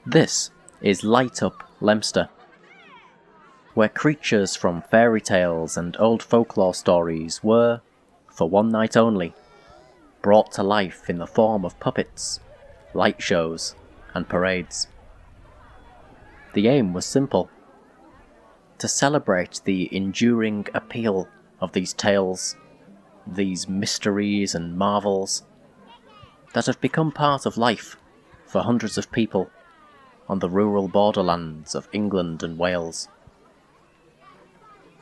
This is Light Up Leominster, where creatures from fairy tales and old folklore stories were, for one night only, brought to life in the form of puppets, light shows, and parades. The aim was simple: to celebrate the enduring appeal of these tales, these mysteries and marvels that have become part of life for hundreds of people on the rural borderlands of England and Wales.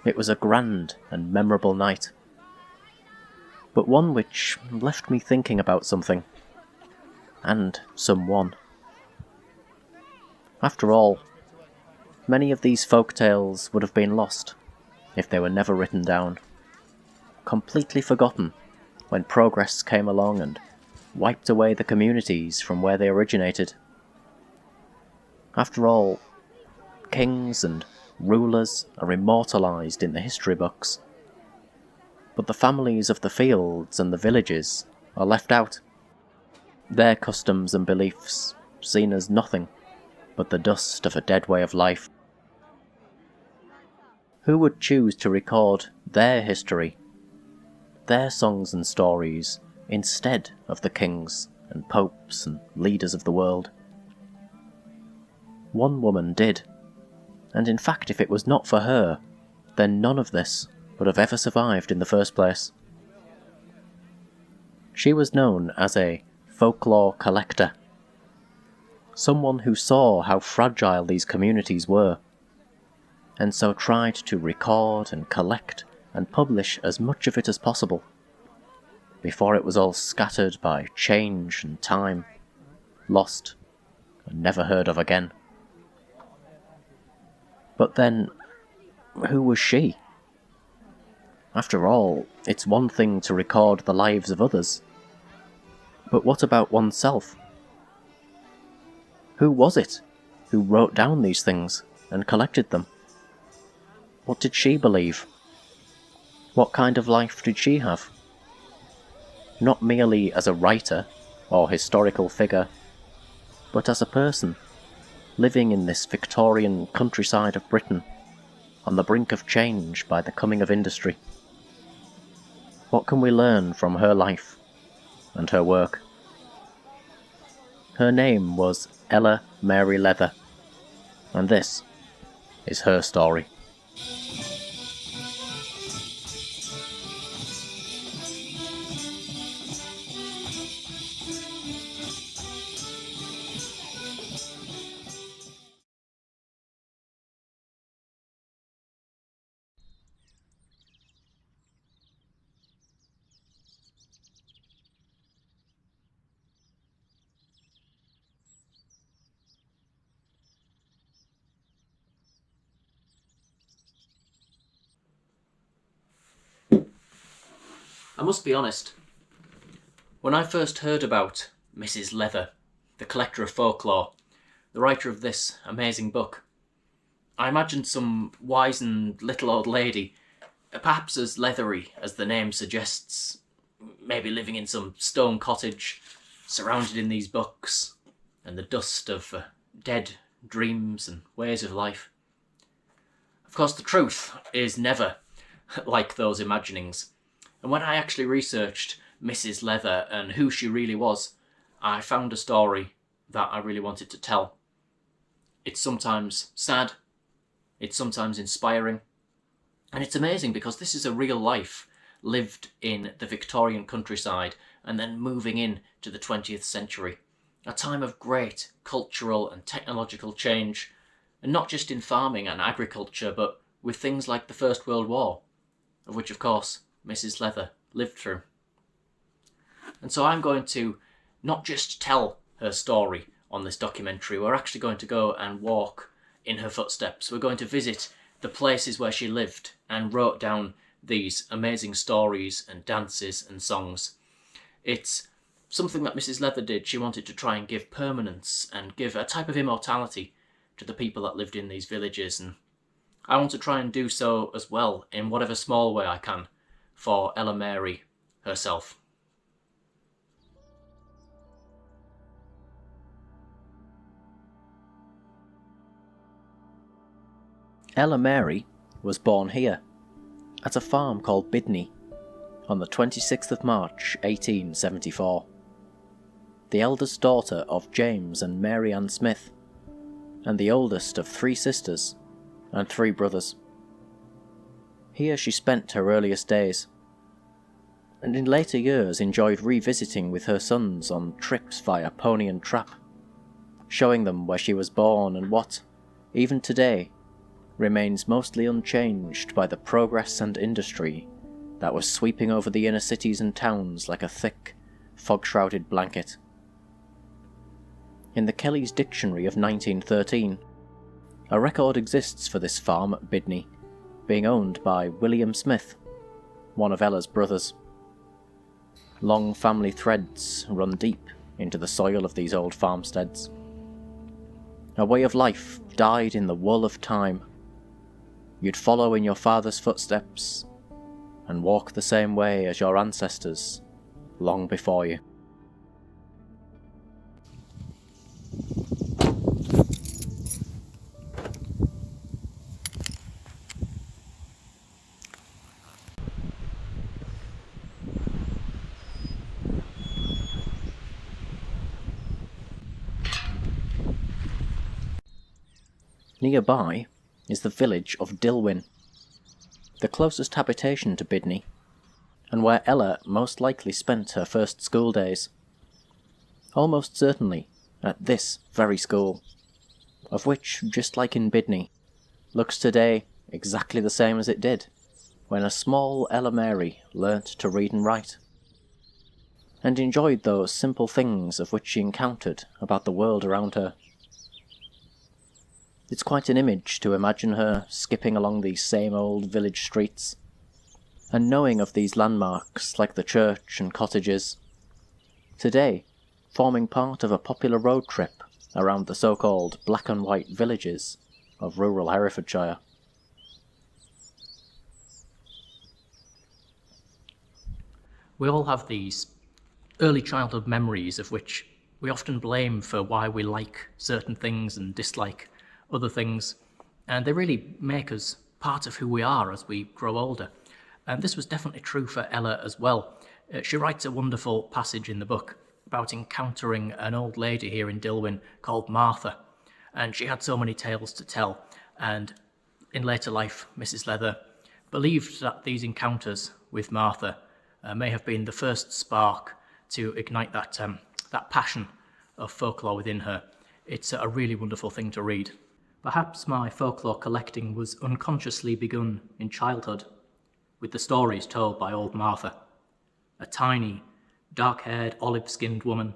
It was a grand and memorable night, but one which left me thinking about something, and someone. After all, many of these folk tales would have been lost if they were never written down, completely forgotten when progress came along and wiped away the communities from where they originated. After all, kings and rulers are immortalised in the history books, but the families of the fields and the villages are left out, their customs and beliefs seen as nothing but the dust of a dead way of life. Who would choose to record their history, their songs and stories, instead of the kings and popes and leaders of the world? One woman did, and in fact if it was not for her, then none of this would have ever survived in the first place. She was known as a folklore collector, someone who saw how fragile these communities were, and so tried to record and collect and publish as much of it as possible, before it was all scattered by change and time, lost and never heard of again. But then, who was she? After all, it's one thing to record the lives of others, but what about oneself? Who was it who wrote down these things and collected them? What did she believe? What kind of life did she have? Not merely as a writer or historical figure, but as a person, living in this Victorian countryside of Britain, on the brink of change by the coming of industry. What can we learn from her life and her work? Her name was Ella Mary Leather, and this is her story. I must be honest, when I first heard about Mrs. Leather, the collector of folklore, the writer of this amazing book, I imagined some wizened little old lady, perhaps as leathery as the name suggests, maybe living in some stone cottage, surrounded in these books and the dust of dead dreams and ways of life. Of course, the truth is never like those imaginings. And when I actually researched Mrs. Leather and who she really was, I found a story that I really wanted to tell. It's sometimes sad, it's sometimes inspiring, and it's amazing because this is a real life lived in the Victorian countryside and then moving in to the 20th century, a time of great cultural and technological change, and not just in farming and agriculture, but with things like the First World War, of which of course Mrs. Leather lived through. And so I'm going to not just tell her story on this documentary, we're actually going to go and walk in her footsteps. We're going to visit the places where she lived and wrote down these amazing stories and dances and songs. It's something that Mrs. Leather did. She wanted to try and give permanence and give a type of immortality to the people that lived in these villages, and I want to try and do so as well in whatever small way I can for Ella Mary herself. Ella Mary was born here, at a farm called Bidney, on the 26th of March 1874. The eldest daughter of James and Mary Ann Smith, and the oldest of 3 sisters and 3 brothers. Here she spent her earliest days, and in later years enjoyed revisiting with her sons on trips via pony and trap, showing them where she was born and what, even today, remains mostly unchanged by the progress and industry that was sweeping over the inner cities and towns like a thick, fog-shrouded blanket. In the Kelly's Dictionary of 1913, a record exists for this farm at Bidney, being owned by William Smith, one of Ella's brothers. Long family threads run deep into the soil of these old farmsteads. A way of life dyed in the wool of time. You'd follow in your father's footsteps and walk the same way as your ancestors long before you. Nearby is the village of Dilwyn, the closest habitation to Bidney, and where Ella most likely spent her first school days. Almost certainly at this very school, of which, just like in Bidney, looks today exactly the same as it did when a small Ella Mary learnt to read and write, and enjoyed those simple things of which she encountered about the world around her. It's quite an image to imagine her skipping along these same old village streets, and knowing of these landmarks like the church and cottages, today forming part of a popular road trip around the so-called black and white villages of rural Herefordshire. We all have these early childhood memories of which we often blame for why we like certain things and dislike other things, and they really make us part of who we are as we grow older. And this was definitely true for Ella as well. She writes a wonderful passage in the book about encountering an old lady here in Dilwyn called Martha, and she had so many tales to tell, and in later life Mrs. Leather believed that these encounters with Martha may have been the first spark to ignite that passion of folklore within her. It's a really wonderful thing to read. Perhaps my folklore collecting was unconsciously begun in childhood, with the stories told by old Martha, a tiny, dark-haired, olive-skinned woman,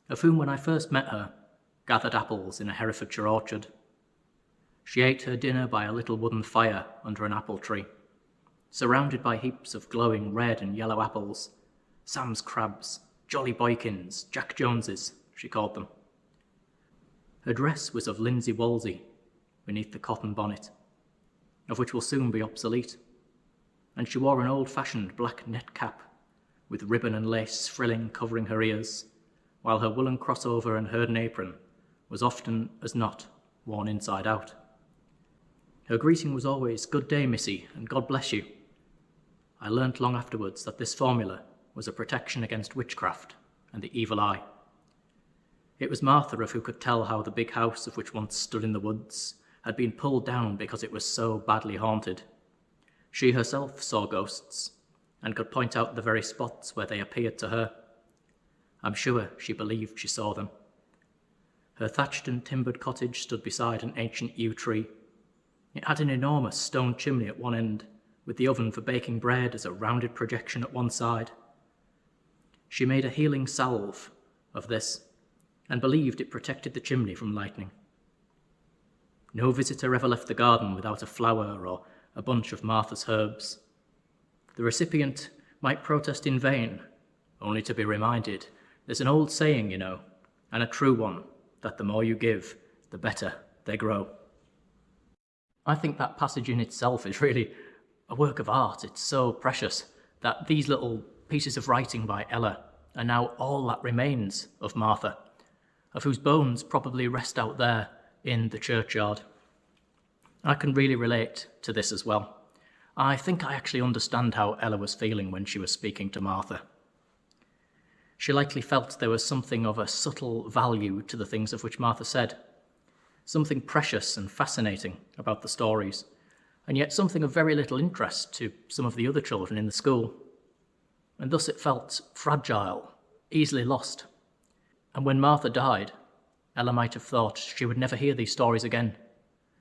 of whom when I first met her, gathered apples in a Herefordshire orchard. She ate her dinner by a little wooden fire under an apple tree, surrounded by heaps of glowing red and yellow apples, Sam's crabs, Jolly Boykins, Jack Joneses, she called them. Her dress was of linsey woolsey, beneath the cotton bonnet, of which will soon be obsolete, and she wore an old-fashioned black net cap, with ribbon and lace frilling covering her ears, while her woolen crossover and hurden apron was often as not worn inside out. Her greeting was always, "Good day, missy, and God bless you." I learnt long afterwards that this formula was a protection against witchcraft and the evil eye. It was Martha of who could tell how the big house of which once stood in the woods had been pulled down because it was so badly haunted. She herself saw ghosts, and could point out the very spots where they appeared to her. I'm sure she believed she saw them. Her thatched and timbered cottage stood beside an ancient yew tree. It had an enormous stone chimney at one end, with the oven for baking bread as a rounded projection at one side. She made a healing salve of this, and believed it protected the chimney from lightning. No visitor ever left the garden without a flower or a bunch of Martha's herbs. The recipient might protest in vain, only to be reminded, there's an old saying, you know, and a true one, that the more you give, the better they grow. I think that passage in itself is really a work of art. It's so precious that these little pieces of writing by Ella are now all that remains of Martha, of whose bones probably rest out there in the churchyard. I can really relate to this as well. I think I actually understand how Ella was feeling when she was speaking to Martha. She likely felt there was something of a subtle value to the things of which Martha said, something precious and fascinating about the stories, and yet something of very little interest to some of the other children in the school. And thus it felt fragile, easily lost. And when Martha died, Ella might have thought she would never hear these stories again,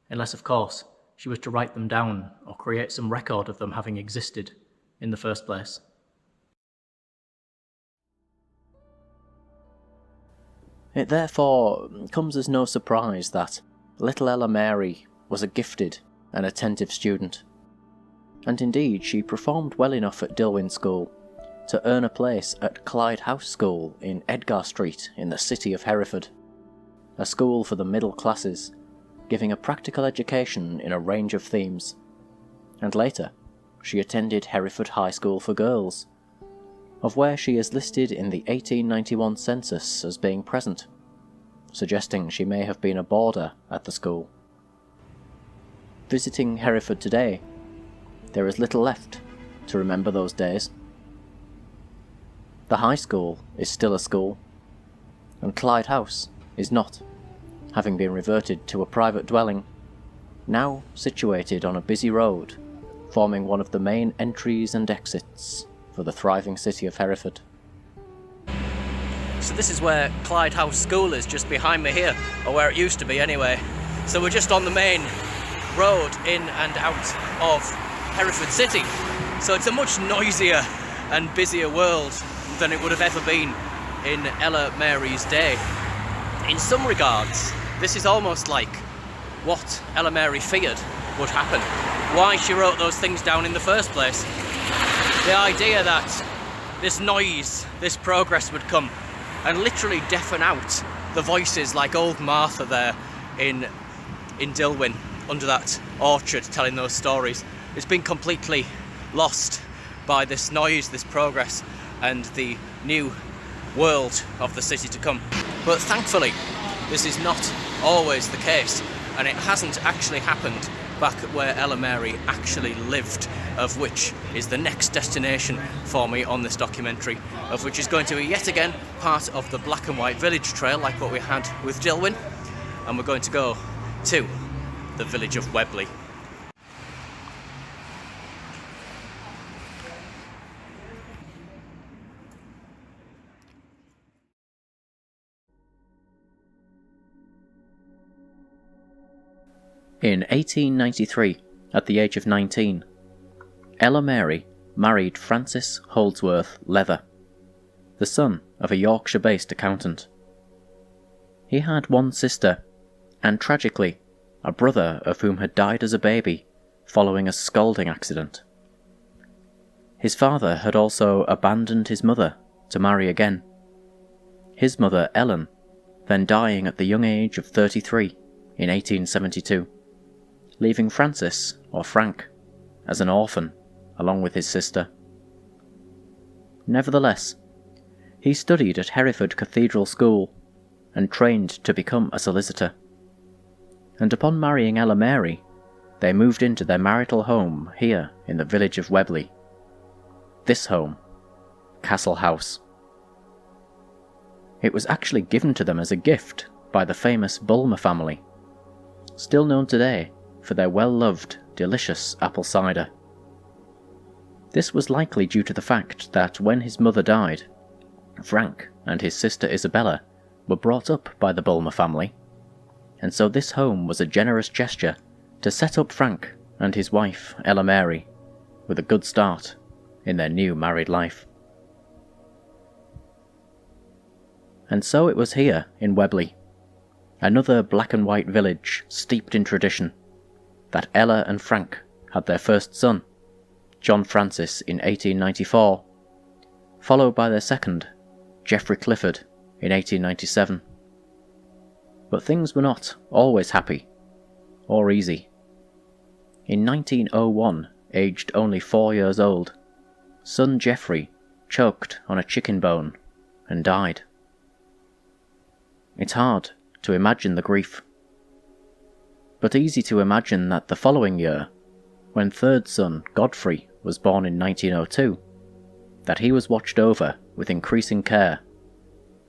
unless, of course, she was to write them down or create some record of them having existed in the first place. It therefore comes as no surprise that little Ella Mary was a gifted and attentive student, and indeed she performed well enough at Dilwyn School to earn a place at Clyde House School in Edgar Street in the city of Hereford, a school for the middle classes, giving a practical education in a range of themes, and later she attended Hereford High School for Girls, of where she is listed in the 1891 census as being present, suggesting she may have been a boarder at the school. Visiting Hereford today, there is little left to remember those days. The high school is still a school, and Clyde House is not, having been reverted to a private dwelling, now situated on a busy road, forming one of the main entries and exits for the thriving city of Hereford. So this is where Clyde House School is, just behind me here, or where it used to be anyway. So we're just on the main road in and out of Hereford City. So it's a much noisier and busier world than it would have ever been in Ella Mary's day. In some regards, this is almost like what Ella Mary feared would happen, why she wrote those things down in the first place. The idea that this noise, this progress would come and literally deafen out the voices like old Martha there in Dilwyn under that orchard telling those stories. It's been completely lost by this noise, this progress, and the new world of the city to come. But thankfully, this is not always the case, and it hasn't actually happened back where Ella Mary actually lived, of which is the next destination for me on this documentary, of which is going to be yet again part of the black and white village trail like what we had with Dilwyn, and we're going to go to the village of Webley. In 1893, at the age of 19, Ella Mary married Francis Holdsworth Leather, the son of a Yorkshire-based accountant. He had one sister, and tragically, a brother of whom had died as a baby following a scalding accident. His father had also abandoned his mother to marry again, his mother Ellen then dying at the young age of 33 in 1872. Leaving Francis, or Frank, as an orphan, along with his sister. Nevertheless, he studied at Hereford Cathedral School and trained to become a solicitor. And upon marrying Ella Mary, they moved into their marital home here in the village of Webley. This home, Castle House. It was actually given to them as a gift by the famous Bulmer family, still known today for their well-loved, delicious apple cider. This was likely due to the fact that when his mother died, Frank and his sister Isabella were brought up by the Bulmer family, and so this home was a generous gesture to set up Frank and his wife Ella Mary with a good start in their new married life. And so it was here in Webley, another black and white village steeped in tradition, that Ella and Frank had their first son, John Francis, in 1894, followed by their second, Geoffrey Clifford, in 1897. But things were not always happy, or easy. In 1901, aged only 4 years old, son Geoffrey choked on a chicken bone and died. It's hard to imagine the grief. but easy to imagine that the following year, when third son Godfrey was born in 1902, that he was watched over with increasing care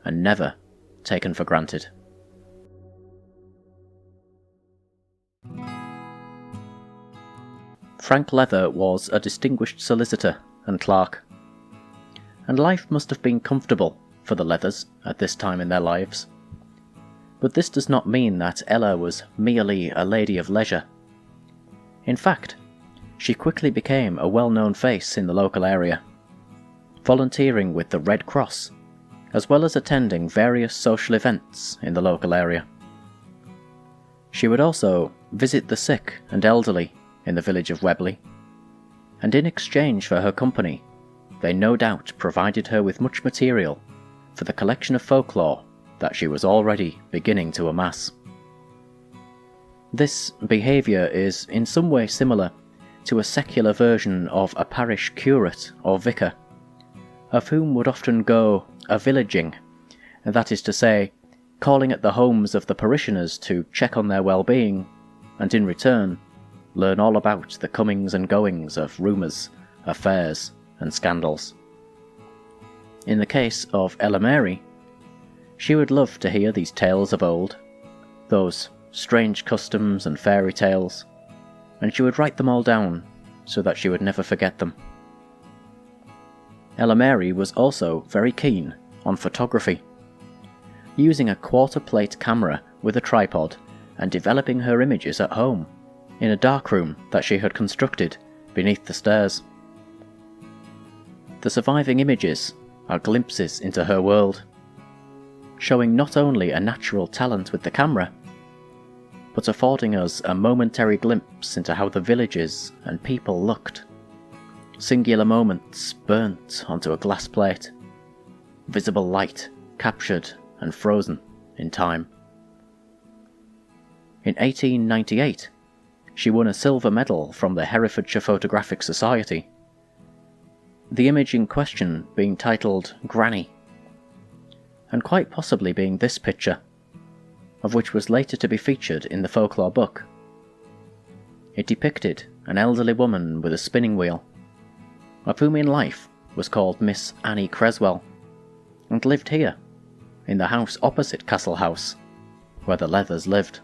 and never taken for granted. Frank Leather was a distinguished solicitor and clerk, and life must have been comfortable for the Leathers at this time in their lives. But this does not mean that Ella was merely a lady of leisure. In fact, she quickly became a well-known face in the local area, volunteering with the Red Cross, as well as attending various social events in the local area. She would also visit the sick and elderly in the village of Webley, and in exchange for her company, they no doubt provided her with much material for the collection of folklore that she was already beginning to amass. This behaviour is in some way similar to a secular version of a parish curate or vicar, of whom would often go a-villaging, that is to say, calling at the homes of the parishioners to check on their well-being, and in return learn all about the comings and goings of rumours, affairs, and scandals. In the case of Ella Mary, she would love to hear these tales of old, those strange customs and fairy tales, and she would write them all down so that she would never forget them. Ella Mary was also very keen on photography, using a quarter-plate camera with a tripod and developing her images at home, in a darkroom that she had constructed beneath the stairs. The surviving images are glimpses into her world, showing not only a natural talent with the camera, but affording us a momentary glimpse into how the villages and people looked. Singular moments burnt onto a glass plate, visible light captured and frozen in time. In 1898, she won a silver medal from the Herefordshire Photographic Society, the image in question being titled Granny, and quite possibly being this picture, of which was later to be featured in the folklore book. It depicted an elderly woman with a spinning wheel, of whom in life was called Miss Annie Creswell, and lived here, in the house opposite Castle House, where the Leathers lived.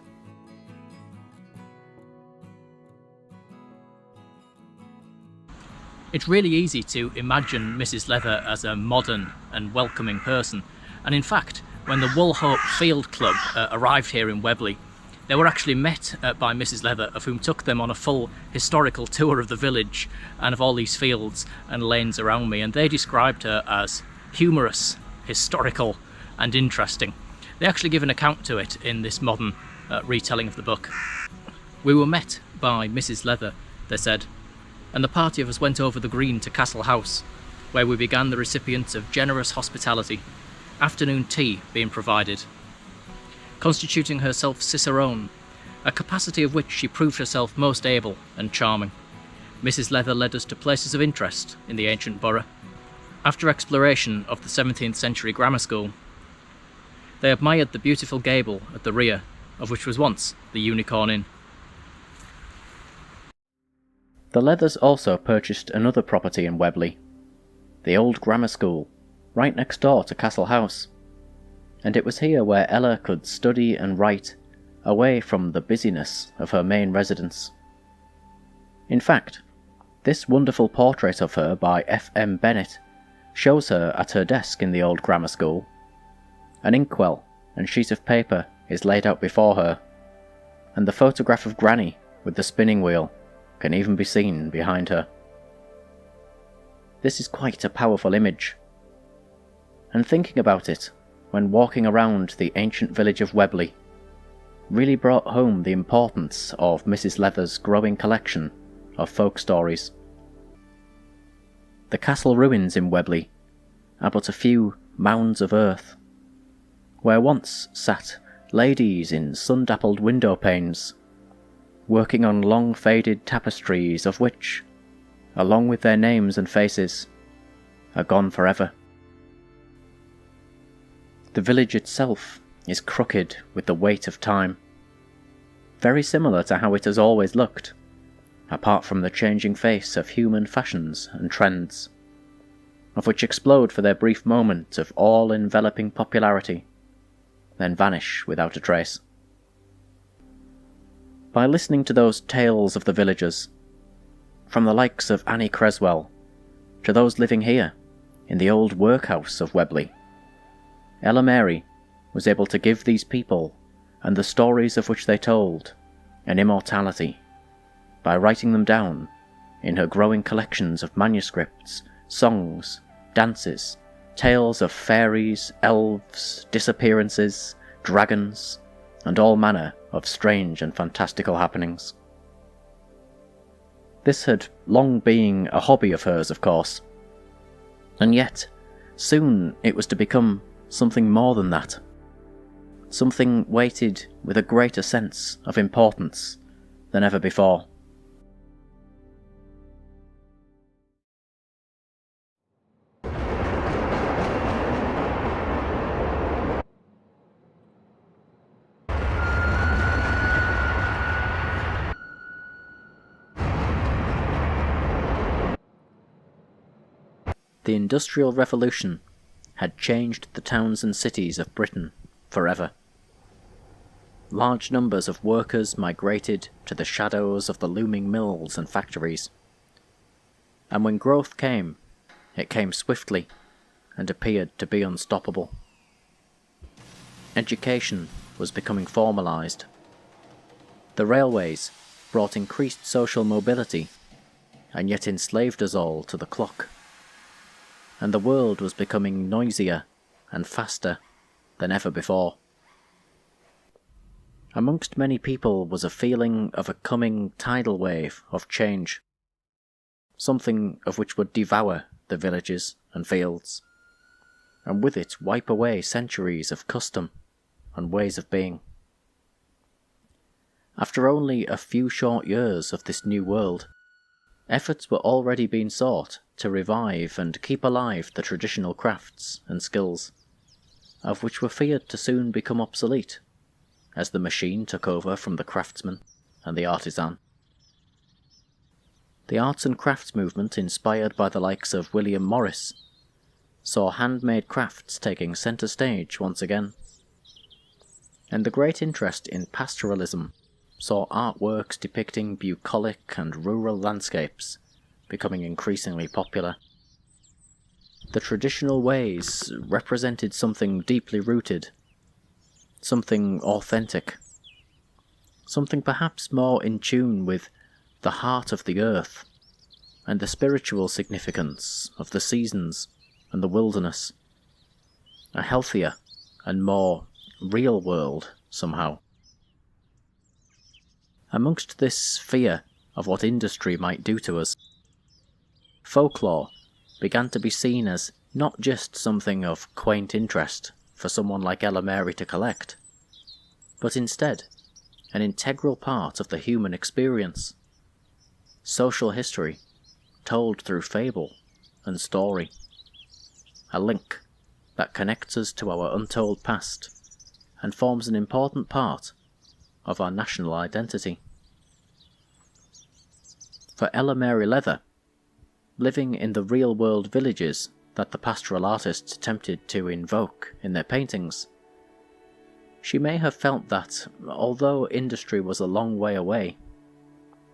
It's really easy to imagine Mrs. Leather as a modern and welcoming person, and in fact, when the Woolhope Field Club arrived here in Webley, they were actually met by Mrs. Leather, of whom took them on a full historical tour of the village and of all these fields and lanes around me, and they described her as humorous, historical and interesting. They actually give an account to it in this modern retelling of the book. "We were met by Mrs. Leather," they said, "and the party of us went over the green to Castle House, where we began the recipients of generous hospitality, afternoon tea being provided. Constituting herself cicerone, a capacity of which she proved herself most able and charming, Mrs. Leather led us to places of interest in the ancient borough. After exploration of the 17th century grammar school, they admired the beautiful gable at the rear, of which was once the Unicorn Inn." The Leathers also purchased another property in Webley, the old grammar school, right next door to Castle House, and it was here where Ella could study and write away from the busyness of her main residence. In fact, this wonderful portrait of her by F.M. Bennett shows her at her desk in the old grammar school. An inkwell and sheet of paper is laid out before her, and the photograph of Granny with the spinning wheel can even be seen behind her. This is quite a powerful image, and thinking about it when walking around the ancient village of Webley really brought home the importance of Mrs. Leather's growing collection of folk stories. The castle ruins in Webley are but a few mounds of earth, where once sat ladies in sun-dappled window panes, working on long faded tapestries of which, along with their names and faces, are gone forever. The village itself is crooked with the weight of time. very similar to how it has always looked, apart from the changing face of human fashions and trends, of which explode for their brief moment of all-enveloping popularity, then vanish without a trace. By listening to those tales of the villagers, from the likes of Annie Creswell to those living here in the old workhouse of Webley, Ella Mary was able to give these people and the stories of which they told an immortality by writing them down in her growing collections of manuscripts, songs, dances, tales of fairies, elves, disappearances, dragons, and all manner of strange and fantastical happenings. This had long been a hobby of hers, of course, and yet soon it was to become something more than that, something weighted with a greater sense of importance than ever before. The Industrial Revolution had changed the towns and cities of Britain forever. Large numbers of workers migrated to the shadows of the looming mills and factories. And when growth came, it came swiftly and appeared to be unstoppable. Education was becoming formalised. The railways brought increased social mobility and yet enslaved us all to the clock. And the world was becoming noisier and faster than ever before. Amongst many people was a feeling of a coming tidal wave of change, something of which would devour the villages and fields, and with it wipe away centuries of custom and ways of being. After only a few short years of this new world, efforts were already being sought to revive and keep alive the traditional crafts and skills, of which were feared to soon become obsolete, as the machine took over from the craftsman and the artisan. The arts and crafts movement, inspired by the likes of William Morris, saw handmade crafts taking centre stage once again, and the great interest in pastoralism saw artworks depicting bucolic and rural landscapes becoming increasingly popular. The traditional ways represented something deeply rooted, something authentic, something perhaps more in tune with the heart of the earth and the spiritual significance of the seasons and the wilderness, a healthier and more real world somehow. Amongst this fear of what industry might do to us, folklore began to be seen as not just something of quaint interest for someone like Ella Mary to collect, but instead an integral part of the human experience, social history told through fable and story, a link that connects us to our untold past and forms an important part of our national identity. For Ella Mary Leather, living in the real-world villages that the pastoral artists attempted to invoke in their paintings, she may have felt that, although industry was a long way away,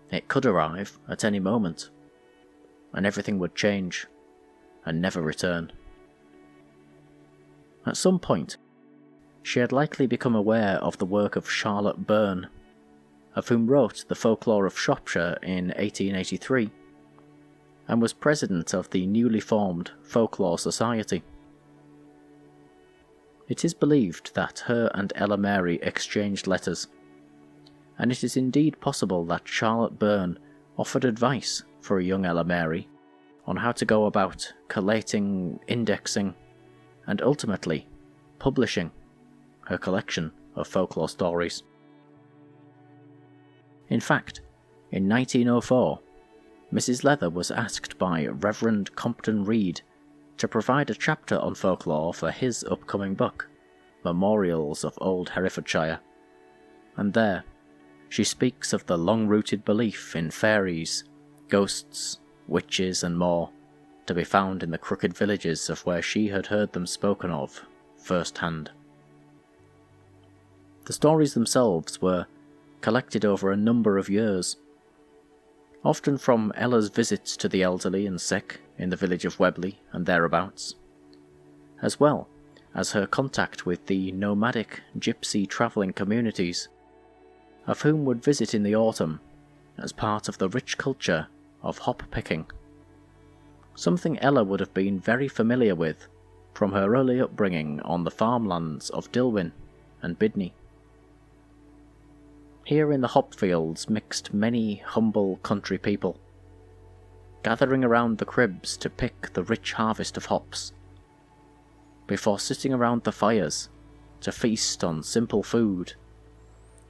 it could arrive at any moment, and everything would change and never return. At some point, she had likely become aware of the work of Charlotte Byrne, of whom wrote the Folklore of Shropshire in 1883, and was president of the newly formed Folklore Society. It is believed that her and Ella Mary exchanged letters, and it is indeed possible that Charlotte Byrne offered advice for a young Ella Mary on how to go about collating, indexing, and ultimately publishing her collection of folklore stories. In fact, in 1904, Mrs. Leather was asked by Reverend Compton Reed to provide a chapter on folklore for his upcoming book, Memorials of Old Herefordshire, and there she speaks of the long-rooted belief in fairies, ghosts, witches and more, to be found in the crooked villages of where she had heard them spoken of first-hand. The stories themselves were collected over a number of years, often from Ella's visits to the elderly and sick in the village of Webley and thereabouts, as well as her contact with the nomadic gypsy travelling communities, of whom would visit in the autumn as part of the rich culture of hop-picking, something Ella would have been very familiar with from her early upbringing on the farmlands of Dilwyn and Bidney. Here in the hop fields mixed many humble country people, gathering around the cribs to pick the rich harvest of hops, before sitting around the fires to feast on simple food,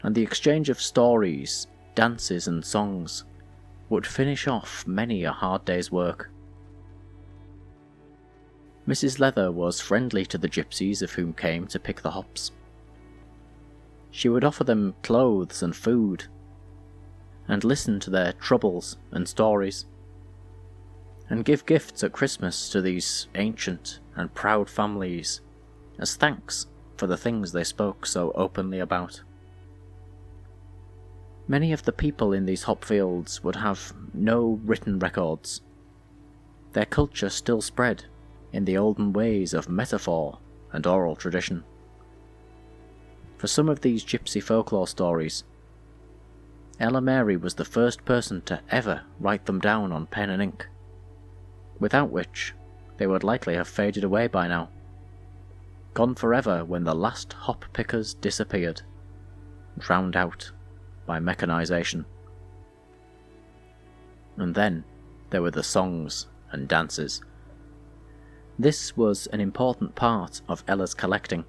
and the exchange of stories, dances and songs would finish off many a hard day's work. Mrs. Leather was friendly to the gypsies of whom came to pick the hops. She would offer them clothes and food, and listen to their troubles and stories, and give gifts at Christmas to these ancient and proud families as thanks for the things they spoke so openly about. Many of the people in these hop fields would have no written records. Their culture still spread in the olden ways of metaphor and oral tradition. For some of these gypsy folklore stories, Ella Mary was the first person to ever write them down on pen and ink, without which they would likely have faded away by now, gone forever when the last hop pickers disappeared, drowned out by mechanization. And then there were the songs and dances. This was an important part of Ella's collecting,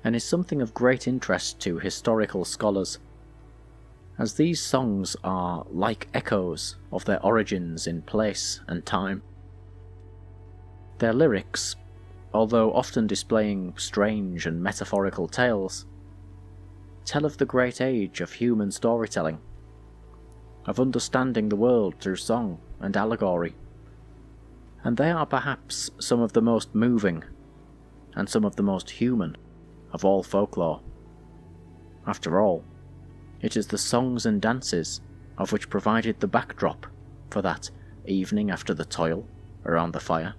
and is something of great interest to historical scholars, as these songs are like echoes of their origins in place and time. Their lyrics, although often displaying strange and metaphorical tales, tell of the great age of human storytelling, of understanding the world through song and allegory, and they are perhaps some of the most moving and some of the most human of all folklore. After all, it is the songs and dances of which provided the backdrop for that evening after the toil around the fire,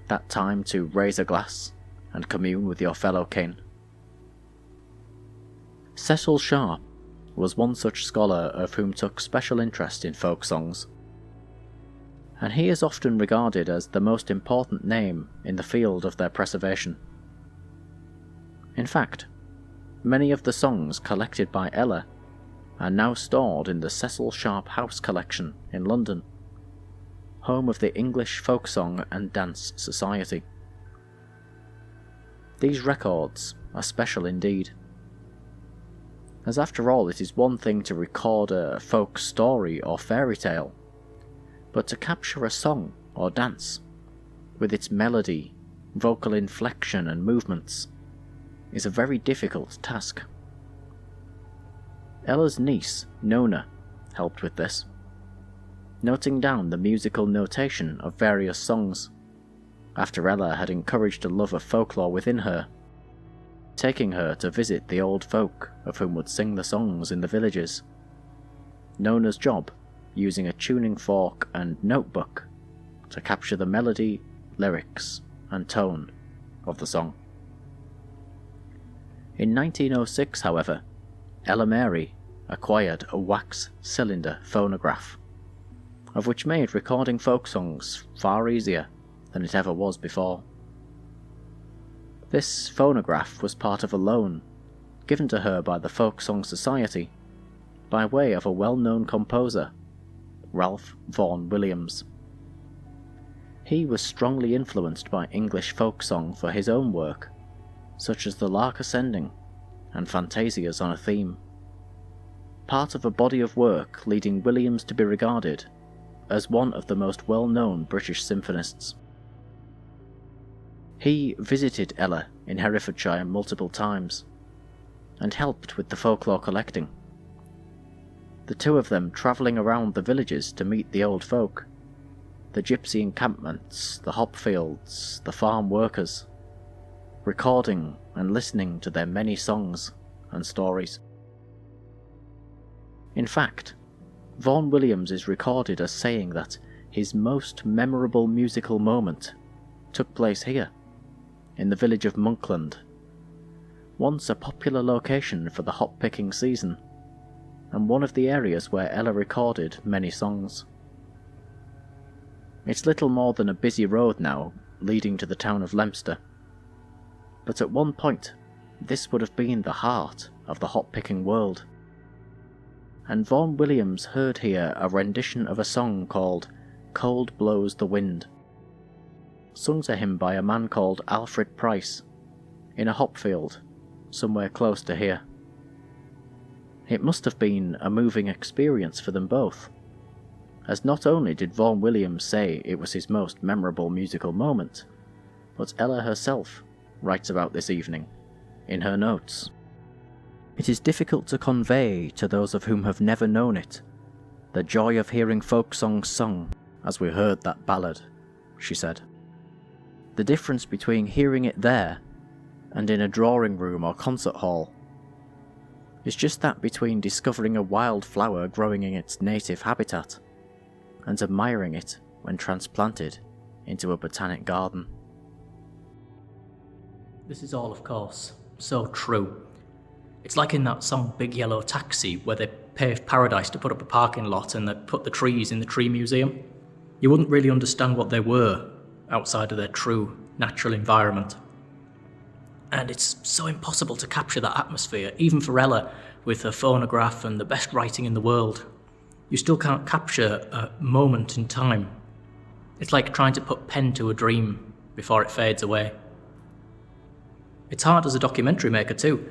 that time to raise a glass and commune with your fellow kin. Cecil Sharp was one such scholar of whom took special interest in folk songs, and he is often regarded as the most important name in the field of their preservation. In fact, many of the songs collected by Ella are now stored in the Cecil Sharp House collection in London, home of the English Folk Song and Dance Society. These records are special indeed, as after all it is one thing to record a folk story or fairy tale, but to capture a song or dance, with its melody, vocal inflection and movements, is a very difficult task. Ella's niece, Nona, helped with this, noting down the musical notation of various songs, after Ella had encouraged a love of folklore within her, taking her to visit the old folk of whom would sing the songs in the villages. Nona's job using a tuning fork and notebook to capture the melody, lyrics, and tone of the song. In 1906, however, Ella Mary acquired a wax cylinder phonograph, of which made recording folk songs far easier than it ever was before. This phonograph was part of a loan given to her by the Folk Song Society by way of a well-known composer, Ralph Vaughan Williams. He was strongly influenced by English folk song for his own work, such as The Lark Ascending and Fantasias on a Theme, part of a body of work leading Williams to be regarded as one of the most well-known British symphonists. He visited Ella in Herefordshire multiple times, and helped with the folklore collecting the two of them travelling around the villages to meet the old folk, the gypsy encampments, the hop fields, the farm workers, recording and listening to their many songs and stories. In fact, Vaughan Williams is recorded as saying that his most memorable musical moment took place here, in the village of Monkland, once a popular location for the hop-picking season, and one of the areas where Ella recorded many songs. It's little more than a busy road now, leading to the town of Leominster, but at one point this would have been the heart of the hop-picking world. And Vaughan Williams heard here a rendition of a song called "Cold Blows the Wind," sung to him by a man called Alfred Price, in a hop field somewhere close to here. It must have been a moving experience for them both, as not only did Vaughan Williams say it was his most memorable musical moment, but Ella herself writes about this evening in her notes. It is difficult to convey to those of whom have never known it the joy of hearing folk songs sung as we heard that ballad, she said. The difference between hearing it there and in a drawing room or concert hall is just that between discovering a wild flower growing in its native habitat and admiring it when transplanted into a botanic garden. This is all, of course, so true. It's like in that song Big Yellow Taxi, where they paved paradise to put up a parking lot and they put the trees in the tree museum. You wouldn't really understand what they were outside of their true natural environment. And it's so impossible to capture that atmosphere, even for Ella, with her phonograph and the best writing in the world. You still can't capture a moment in time. It's like trying to put pen to a dream before it fades away. It's hard as a documentary maker too.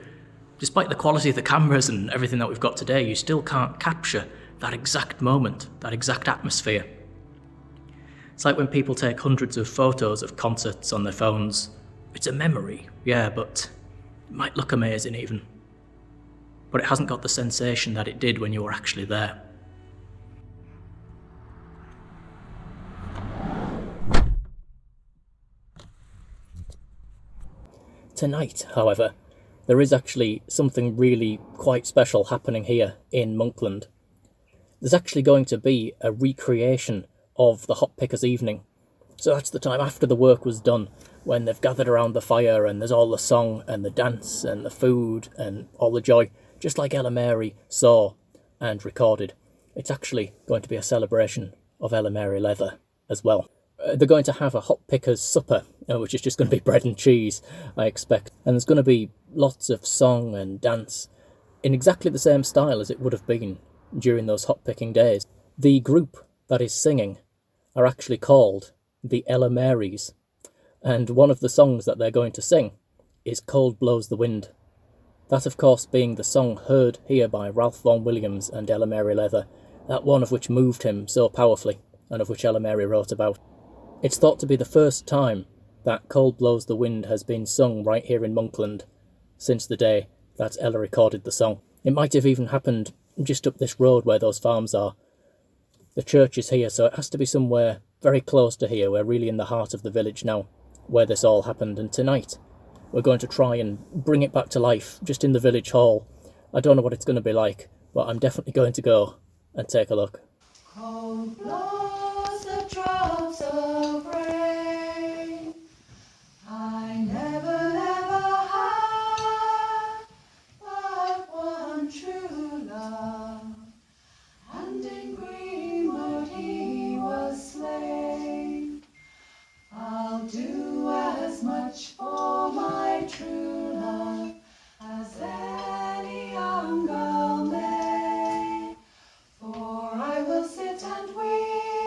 Despite the quality of the cameras and everything that we've got today, you still can't capture that exact moment, that exact atmosphere. It's like when people take hundreds of photos of concerts on their phones. It's a memory, yeah, but it might look amazing even. But it hasn't got the sensation that it did when you were actually there. Tonight, however, there is actually something really quite special happening here in Monkland. There's actually going to be a recreation of the Hop Pickers' Evening. So that's the time after the work was done, when they've gathered around the fire and there's all the song and the dance and the food and all the joy, just like Ella Mary saw and recorded. It's actually going to be a celebration of Ella Mary Leather as well. They're going to have a Hop Pickers' supper, which is just going to be bread and cheese, I expect. And there's going to be lots of song and dance in exactly the same style as it would have been during those hop picking days. The group that is singing are actually called the Ella Marys, and one of the songs that they're going to sing is Cold Blows the Wind. That, of course, being the song heard here by Ralph Vaughan Williams and Ella Mary Leather, that one of which moved him so powerfully, and of which Ella Mary wrote about. It's thought to be the first time that Cold Blows the Wind has been sung right here in Monkland since the day that Ella recorded the song. It might have even happened just up this road where those farms are. The church is here, so it has to be somewhere very close to here. We're really in the heart of the village now, where this all happened. And tonight, we're going to try and bring it back to life, just in the village hall. I don't know what it's going to be like, but I'm definitely going to go and take a look. Cold blows the drops of rain. I never ever had but one true love, and in greenwood he was slain. I'll do as much for my true love as any young girl may, for I will sit and weep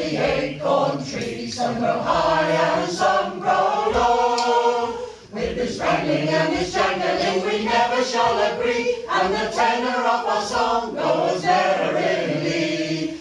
the acorn tree. Some grow high and some grow low. With this wrangling and this jangling we never shall agree, and the tenor of our song goes merrily.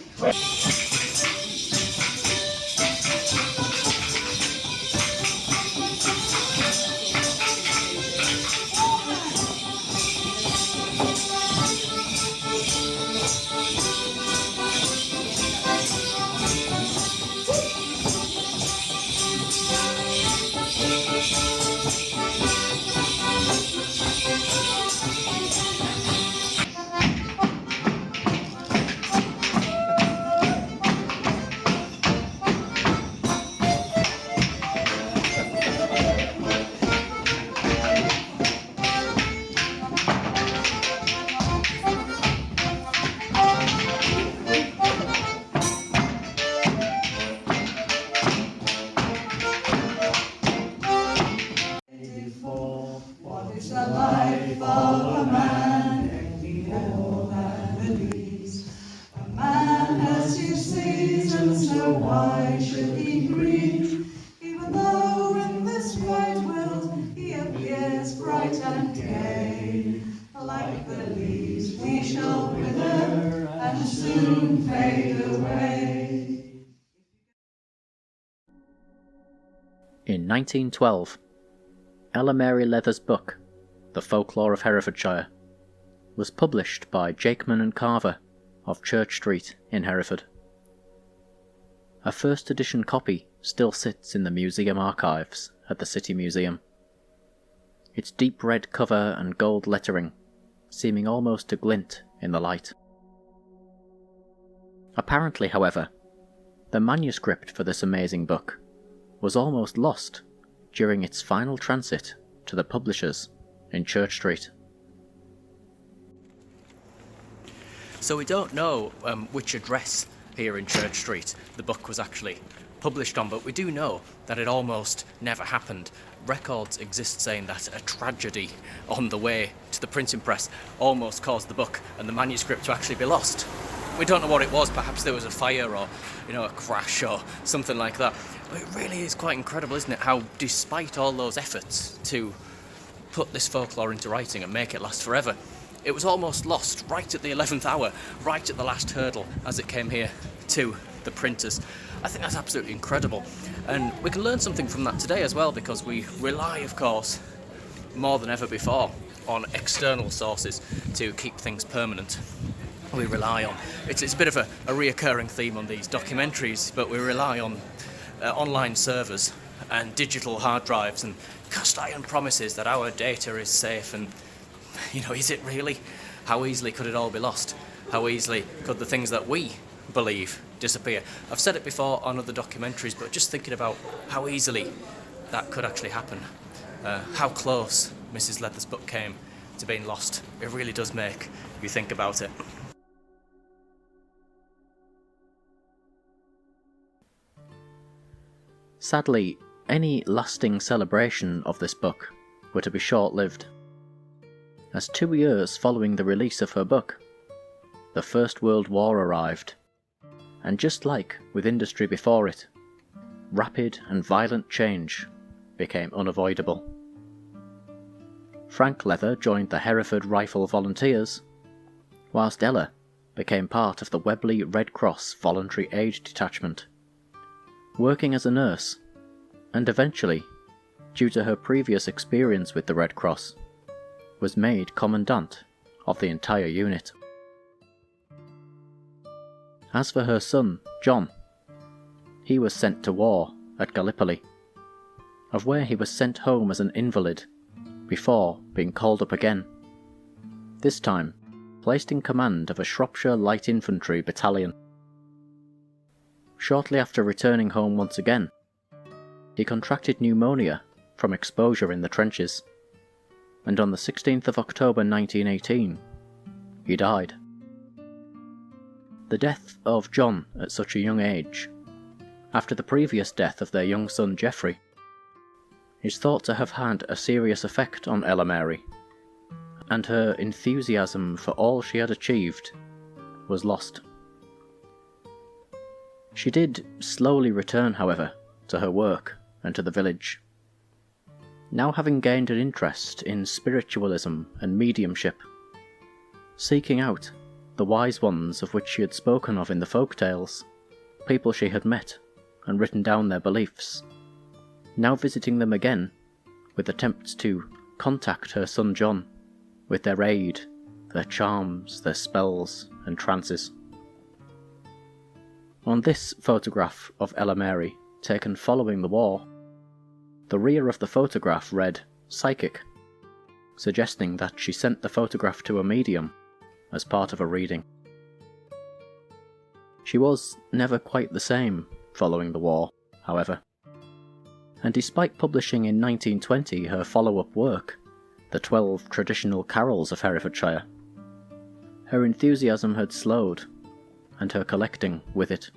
What is the life of a man? Any more than the least. A man has his seasons, so why should he grieve? Even though in this bright world he appears bright and gay. Like the leaves we shall wither and soon fade away. In 1912, Ella Mary Leather's book, The Folklore of Herefordshire, was published by Jakeman and Carver of Church Street in Hereford. A first edition copy still sits in the museum archives at the City Museum, its deep red cover and gold lettering seeming almost to glint in the light. Apparently, however, the manuscript for this amazing book was almost lost during its final transit to the publishers in Church Street. So we don't know which address here in Church Street the book was actually published on, but we do know that it almost never happened. Records exist saying that a tragedy on the way to the printing press almost caused the book and the manuscript to actually be lost. We don't know what it was. Perhaps there was a fire or, a crash or something like that. But it really is quite incredible, isn't it, how despite all those efforts to put this folklore into writing and make it last forever, it was almost lost right at the 11th hour, right at the last hurdle as it came here to the printers. I think that's absolutely incredible. And we can learn something from that today as well, because we rely, of course, more than ever before, on external sources to keep things permanent. We rely on, it's a bit of a reoccurring theme on these documentaries, but we rely on online servers and digital hard drives and cast iron promises that our data is safe. And, is it really? How easily could it all be lost? How easily could the things that we believe disappear? I've said it before on other documentaries, but just thinking about how easily that could actually happen, how close Mrs. Leather's book came to being lost, it really does make you think about it. Sadly, any lasting celebration of this book were to be short-lived, as 2 years following the release of her book, the First World War arrived, and just like with industry before it, rapid and violent change became unavoidable. Frank Leather joined the Hereford Rifle Volunteers, whilst Ella became part of the Webley Red Cross Voluntary Aid Detachment, working as a nurse, and eventually, due to her previous experience with the Red Cross, was made commandant of the entire unit. As for her son, John, he was sent to war at Gallipoli, of where he was sent home as an invalid before being called up again, this time placed in command of a Shropshire Light Infantry battalion. Shortly after returning home once again, he contracted pneumonia from exposure in the trenches, and on the 16th of October 1918, he died. The death of John at such a young age, after the previous death of their young son Geoffrey, is thought to have had a serious effect on Ella Mary, and her enthusiasm for all she had achieved was lost. She did slowly return, however, to her work and to the village. Now having gained an interest in spiritualism and mediumship, seeking out the wise ones of which she had spoken of in the folk tales, people she had met and written down their beliefs, now visiting them again with attempts to contact her son John with their aid, their charms, their spells and trances. On this photograph of Ella Mary, taken following the war, the rear of the photograph read "Psychic," suggesting that she sent the photograph to a medium as part of a reading. She was never quite the same following the war, however, and despite publishing in 1920 her follow-up work, The 12 Traditional Carols of Herefordshire, her enthusiasm had slowed, and her collecting with it.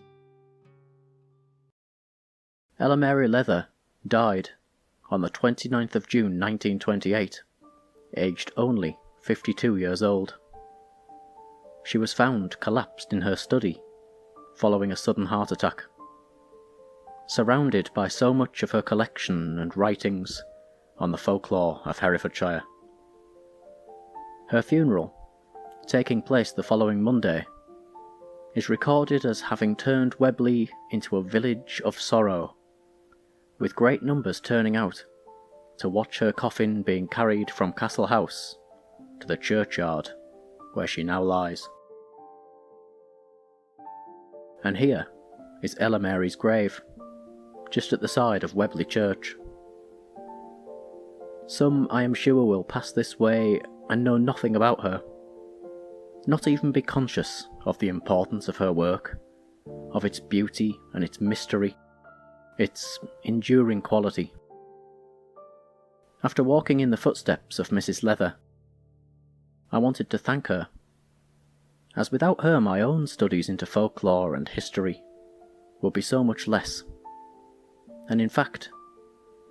Ella Mary Leather died on the 29th of June 1928, aged only 52 years old. She was found collapsed in her study following a sudden heart attack, surrounded by so much of her collection and writings on the folklore of Herefordshire. Her funeral, taking place the following Monday, is recorded as having turned Webley into a village of sorrow, with great numbers turning out to watch her coffin being carried from Castle House to the churchyard where she now lies. And here is Ella Mary's grave, just at the side of Webley Church. Some, I am sure, will pass this way and know nothing about her, not even be conscious of the importance of her work, of its beauty and its mystery, its enduring quality. After walking in the footsteps of Mrs. Leather, I wanted to thank her, as without her my own studies into folklore and history would be so much less. And in fact,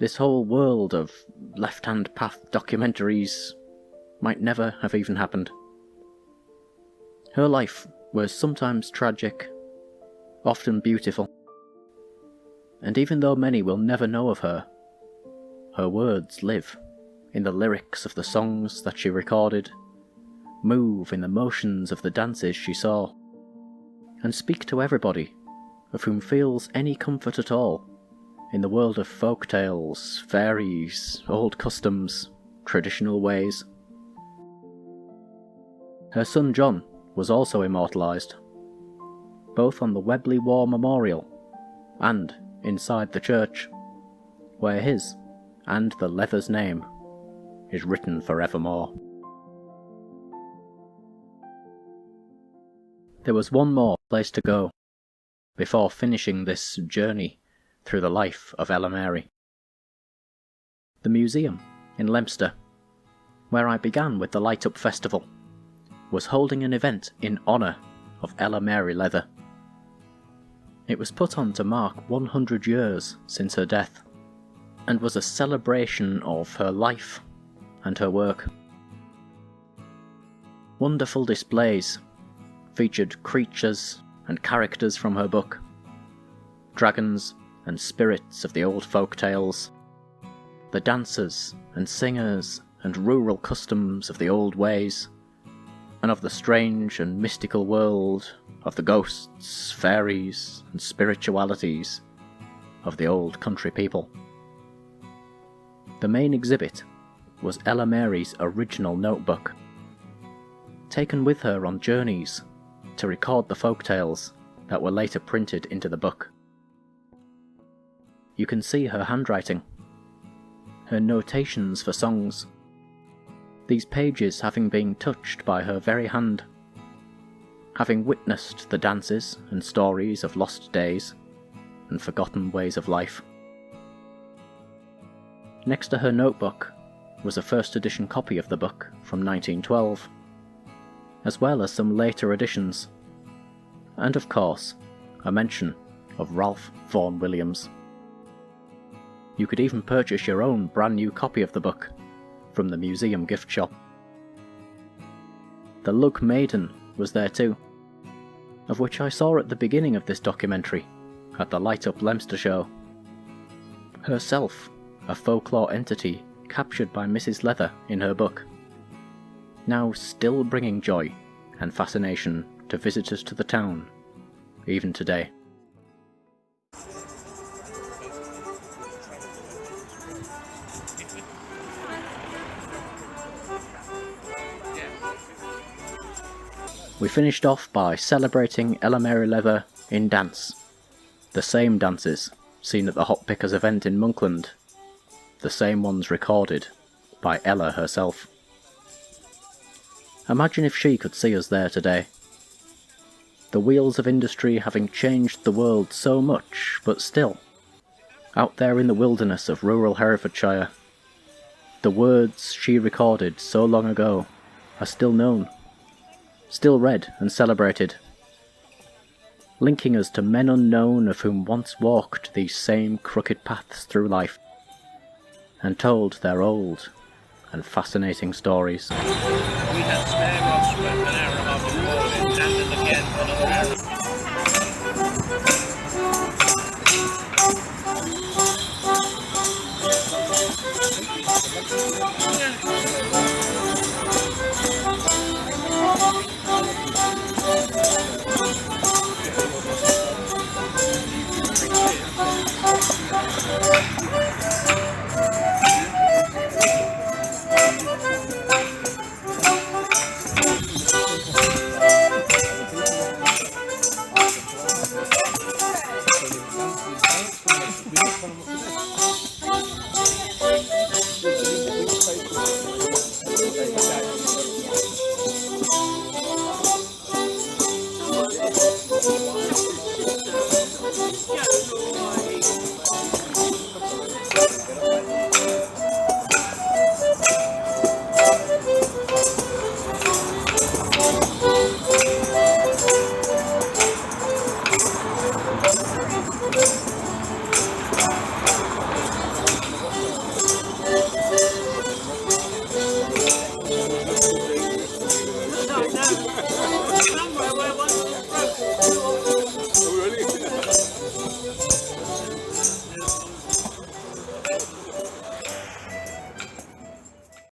this whole world of left-hand path documentaries might never have even happened. Her life was sometimes tragic, often beautiful, and even though many will never know of her, her words live in the lyrics of the songs that she recorded, move in the motions of the dances she saw, and speak to everybody of whom feels any comfort at all in the world of folk tales, fairies, old customs, traditional ways. Her son John was also immortalised, both on the Webley War Memorial and inside the church, where his and the Leather's name is written forevermore. There was one more place to go before finishing this journey through the life of Ella Mary. The museum in Leominster, where I began with the Light Up Festival, was holding an event in honour of Ella Mary Leather. It was put on to mark 100 years since her death, and was a celebration of her life and her work. Wonderful displays featured creatures and characters from her book, dragons and spirits of the old folk tales, the dancers and singers and rural customs of the old ways, and of the strange and mystical world of the ghosts, fairies and spiritualities of the old country people. The main exhibit was Ella Mary's original notebook, taken with her on journeys to record the folk tales that were later printed into the book. You can see her handwriting, her notations for songs, these pages having been touched by her very hand, having witnessed the dances and stories of lost days and forgotten ways of life. Next to her notebook was a first edition copy of the book from 1912, as well as some later editions, and of course, a mention of Ralph Vaughan Williams. You could even purchase your own brand new copy of the book from the museum gift shop. The Lug Maiden was there too, of which I saw at the beginning of this documentary at the Light Up Leominster show. Herself, a folklore entity captured by Mrs. Leather in her book, now still bringing joy and fascination to visitors to the town, even today. We finished off by celebrating Ella Mary Leather in dance. The same dances seen at the Hop Pickers event in Monkland. The same ones recorded by Ella herself. Imagine if she could see us there today. The wheels of industry having changed the world so much, but still, out there in the wilderness of rural Herefordshire, the words she recorded so long ago are still known, still read and celebrated, linking us to men unknown of whom once walked these same crooked paths through life, and told their old and fascinating stories. We had spare rods for an hour and a half of morning, and then again for another hour. Yeah.